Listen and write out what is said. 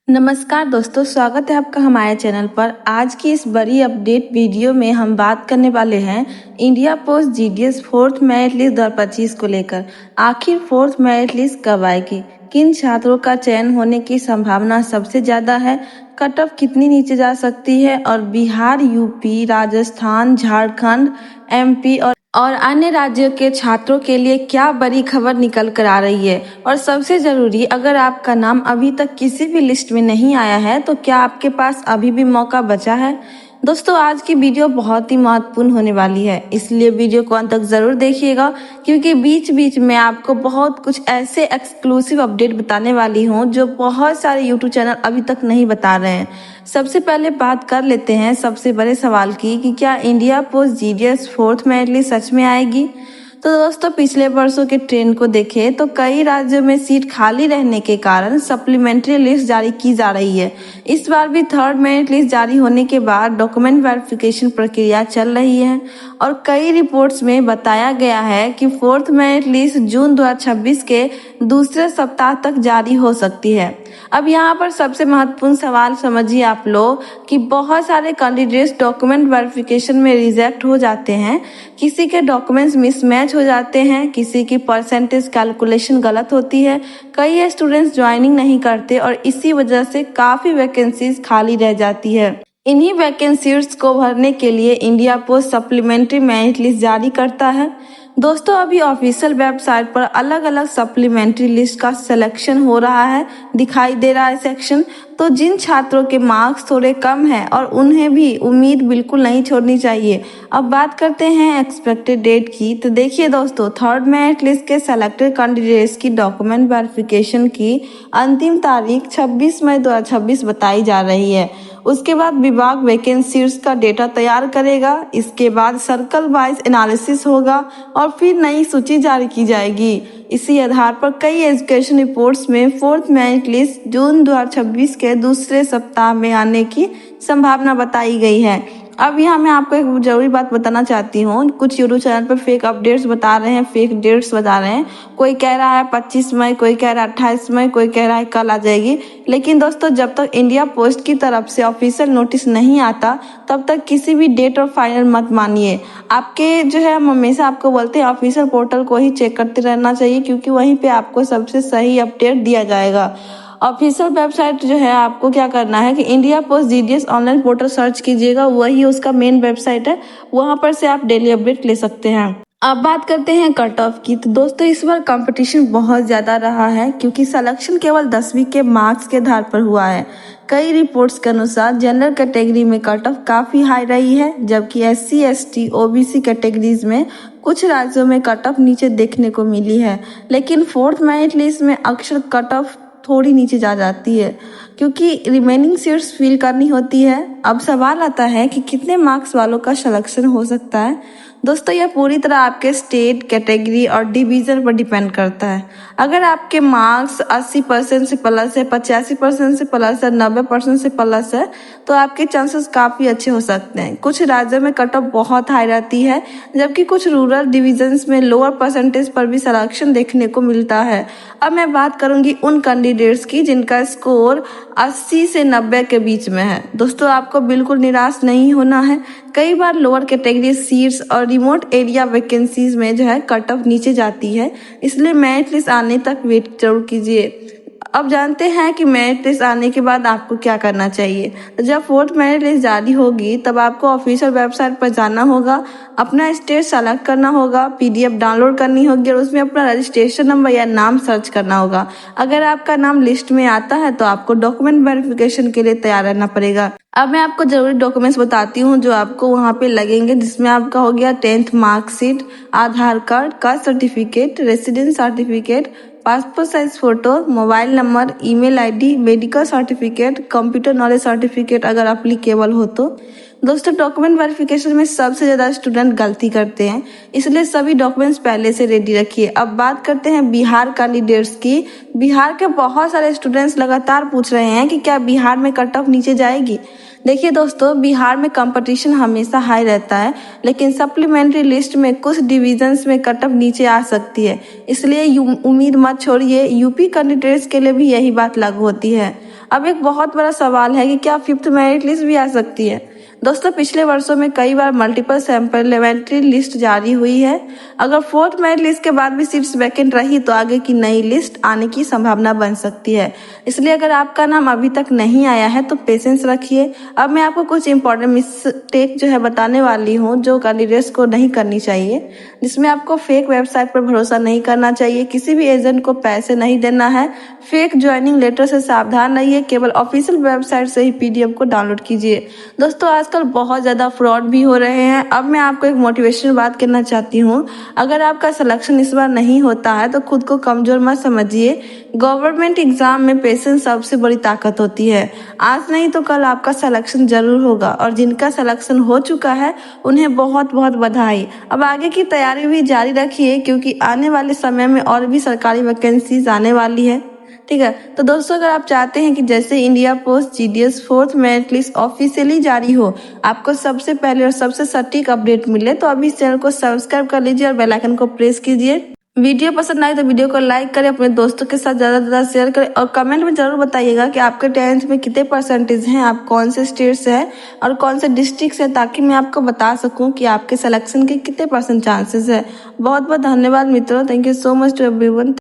नमस्कार दोस्तों, स्वागत है आपका हमारे चैनल पर। आज की इस बड़ी अपडेट वीडियो में हम बात करने वाले हैं India Post GDS fourth merit list 2025 को लेकर। आखिर फोर्थ मेरिट लिस्ट कब आएगी, किन छात्रों का चयन होने की संभावना सबसे ज़्यादा है, कट ऑफ कितनी नीचे जा सकती है और बिहार, यूपी, राजस्थान, झारखंड, एमपी और अन्य राज्यों के छात्रों के लिए क्या बड़ी खबर निकल कर आ रही है। और सबसे ज़रूरी, अगर आपका नाम अभी तक किसी भी लिस्ट में नहीं आया है तो क्या आपके पास अभी भी मौका बचा है। दोस्तों, आज की वीडियो बहुत ही महत्वपूर्ण होने वाली है, इसलिए वीडियो को अंत तक ज़रूर देखिएगा, क्योंकि बीच बीच में आपको बहुत कुछ ऐसे एक्सक्लूसिव अपडेट बताने वाली हूँ जो बहुत सारे यूट्यूब चैनल अभी तक नहीं बता रहे हैं। सबसे पहले बात कर लेते हैं सबसे बड़े सवाल की कि क्या India Post GDS fourth merit list सच में आएगी। तो दोस्तों, पिछले वर्षों के ट्रेंड को देखें तो कई राज्यों में सीट खाली रहने के कारण सप्लीमेंट्री लिस्ट जारी की जा रही है। इस बार भी थर्ड मेरिट लिस्ट जारी होने के बाद डॉक्यूमेंट वेरिफिकेशन प्रक्रिया चल रही है और कई रिपोर्ट्स में बताया गया है कि फोर्थ मेरिट लिस्ट जून 2026 के दूसरे सप्ताह तक जारी हो सकती है। अब यहाँ पर सबसे महत्वपूर्ण सवाल समझिए आप लोग कि बहुत सारे कैंडिडेट्स डॉक्यूमेंट वेरिफिकेशन में रिजेक्ट हो जाते हैं, किसी के डॉक्यूमेंट्स मिसमैच हो जाते हैं, किसी की परसेंटेज कैलकुलेशन गलत होती है, कई स्टूडेंट्स ज्वाइनिंग नहीं करते और इसी वजह से काफ़ी वैकेंसीज खाली रह जाती है। इन्हीं वैकेंसीज को भरने के लिए India post supplementary merit list जारी करता है। दोस्तों, अभी ऑफिशियल वेबसाइट पर अलग अलग सप्लीमेंट्री लिस्ट का सिलेक्शन हो रहा है, दिखाई दे रहा है सेक्शन। तो जिन छात्रों के मार्क्स थोड़े कम हैं और उन्हें भी उम्मीद बिल्कुल नहीं छोड़नी चाहिए। अब बात करते हैं एक्सपेक्टेड डेट की। तो देखिए दोस्तों, थर्ड मेरिट लिस्ट के सेलेक्टेड कैंडिडेट्स की डॉक्यूमेंट वेरिफिकेशन की अंतिम तारीख 26 मई 2026 बताई जा रही है। उसके बाद विभाग वैकेंसीज का डेटा तैयार करेगा, इसके बाद सर्कल वाइज एनालिसिस होगा और फिर नई सूची जारी की जाएगी। इसी आधार पर कई एजुकेशन रिपोर्ट्स में फोर्थ मेरिट लिस्ट जून 2026 के दूसरे सप्ताह में आने की संभावना बताई गई है। अब यहाँ मैं आपको एक जरूरी बात बताना चाहती हूँ। कुछ यूट्यूब चैनल पर फेक अपडेट्स बता रहे हैं, फेक डेट्स बता रहे हैं। कोई कह रहा है 25 मई, कोई कह रहा है 28 मई, कोई कह रहा है कल आ जाएगी। लेकिन दोस्तों, जब तक इंडिया पोस्ट की तरफ से ऑफिशियल नोटिस नहीं आता तब तक किसी भी डेट और फाइनल मत मानिए। आपके जो है, हम हमेशा आपको बोलते हैं ऑफिशियल पोर्टल को ही चेक करते रहना चाहिए, क्योंकि वहीं पे आपको सबसे सही अपडेट दिया जाएगा। ऑफिशियल वेबसाइट जो है, आपको क्या करना है कि India Post GDS online portal search कीजिएगा, वही उसका मेन वेबसाइट है, वहां पर से आप डेली अपडेट ले सकते हैं। अब बात करते हैं कट ऑफ की। तो दोस्तों, इस बार कंपटीशन बहुत ज़्यादा रहा है, क्योंकि सिलेक्शन केवल 10वीं के मार्क्स के आधार पर हुआ है। कई रिपोर्ट्स के अनुसार जनरल कैटेगरी में कट ऑफ काफ़ी हाई रही है, जबकि SC, ST, OBC कैटेगरीज में कुछ राज्यों में कट ऑफ नीचे देखने को मिली है। लेकिन फोर्थ मेरिट लिस्ट में अक्सर कट ऑफ थोड़ी नीचे जा जाती है, क्योंकि रिमेनिंग सीट्स फिल करनी होती है। अब सवाल आता है कि कितने मार्क्स वालों का सिलेक्शन हो सकता है। दोस्तों, यह पूरी तरह आपके स्टेट, कैटेगरी और डिवीज़न पर डिपेंड करता है। अगर आपके मार्क्स 80% से प्लस है, 85% से प्लस है, 90% से प्लस है, तो आपके चांसेस काफ़ी अच्छे हो सकते हैं। कुछ राज्यों में कट ऑफ बहुत हाई रहती है, जबकि कुछ रूरल डिविजन्स में लोअर परसेंटेज पर भी सिलेक्शन देखने को मिलता है। अब मैं बात करूंगी उन कैंडिडेट्स की जिनका स्कोर 80 से 90 के बीच में है। दोस्तों, आपको बिल्कुल निराश नहीं होना है। कई बार लोअर कैटेगरी सीट्स और रिमोट एरिया वैकेंसीज में जो है कट ऑफ नीचे जाती है, इसलिए मेरिट लिस्ट आने तक वेट जरूर कीजिए। अब जानते हैं कि मेरिट लिस्ट आने के बाद आपको क्या करना चाहिए। तो जब फोर्थ मेरिट लिस्ट जारी होगी तब आपको ऑफिशियल वेबसाइट पर जाना होगा, अपना स्टेट सेलेक्ट करना होगा, PDF डाउनलोड करनी होगी और उसमें अपना रजिस्ट्रेशन नंबर या नाम सर्च करना होगा। अगर आपका नाम लिस्ट में आता है तो आपको डॉक्यूमेंट वेरिफिकेशन के लिए तैयार रहना पड़ेगा। अब मैं आपको जरूरी डॉक्यूमेंट्स बताती हूँ जो आपको वहाँ पे लगेंगे, जिसमें आपका हो गया 10th marksheet, Aadhaar card, caste certificate, residence certificate, passport size photo, mobile number, email ID, medical certificate, computer knowledge certificate अगर अप्लीकेबल हो तो। दोस्तों, डॉक्यूमेंट वेरिफिकेशन में सबसे ज़्यादा स्टूडेंट गलती करते हैं, इसलिए सभी डॉक्यूमेंट्स पहले से रेडी रखिए। अब बात करते हैं बिहार कैंडिडेट्स की। बिहार के बहुत सारे स्टूडेंट्स लगातार पूछ रहे हैं कि क्या बिहार में कट ऑफ नीचे जाएगी। देखिए दोस्तों, बिहार में कंपटीशन हमेशा हाई रहता है, लेकिन सप्लीमेंट्री लिस्ट में कुछ डिविजन्स में कट ऑफ नीचे आ सकती है, इसलिए उम्मीद मत छोड़िए। यूपी कैंडिडेट्स के लिए भी यही बात लागू होती है। अब एक बहुत बड़ा सवाल है कि क्या फिफ्थ मेरिट लिस्ट भी आ सकती है। दोस्तों, पिछले वर्षों में कई बार मल्टीपल सप्लीमेंट्री लिस्ट जारी हुई है। अगर फोर्थ मेरिट लिस्ट के बाद भी सीट्स वैकेंट रही तो आगे की नई लिस्ट आने की संभावना बन सकती है। इसलिए अगर आपका नाम अभी तक नहीं आया है तो पेशेंस रखिए। अब मैं आपको कुछ इंपॉर्टेंट मिस्टेक जो है बताने वाली हूँ जो कैंडिडेट्स को नहीं करनी चाहिए, जिसमें आपको फेक वेबसाइट पर भरोसा नहीं करना चाहिए, किसी भी एजेंट को पैसे नहीं देना है, फेक ज्वाइनिंग लेटर से सावधान रहिए, केवल ऑफिशियल वेबसाइट से ही पीडीएफ को डाउनलोड कीजिए। दोस्तों, आजकल बहुत ज़्यादा फ्रॉड भी हो रहे हैं। अब मैं आपको एक मोटिवेशनल बात कहना चाहती हूँ। अगर आपका सिलेक्शन इस बार नहीं होता है तो खुद को कमज़ोर मत समझिए। गवर्नमेंट एग्जाम में पेशेंस सबसे बड़ी ताकत होती है। आज नहीं तो कल आपका सिलेक्शन जरूर होगा और जिनका सिलेक्शन हो चुका है उन्हें बहुत बहुत बधाई। अब आगे की तैयारी भी जारी रखिए क्योंकि आने वाले समय में और भी सरकारी वैकेंसीज आने वाली है। ठीक है, तो दोस्तों, अगर आप चाहते हैं कि जैसे India Post GDS fourth merit list officially जारी हो, आपको सबसे पहले और सबसे सटीक अपडेट मिले, तो अभी इस चैनल को सब्सक्राइब कर लीजिए और बेल आइकन को प्रेस कीजिए। वीडियो पसंद आए तो वीडियो को लाइक करें, अपने दोस्तों के साथ ज़्यादा से ज़्यादा शेयर करें और कमेंट में ज़रूर बताइएगा कि आपके 10th में कितने परसेंटेज हैं, आप कौन से स्टेट से हैं और कौन से डिस्ट्रिक्ट से, ताकि मैं आपको बता सकूं कि आपके सिलेक्शन के कितने % चांसेस है। बहुत बहुत धन्यवाद मित्रों। Thank you so much to everyone.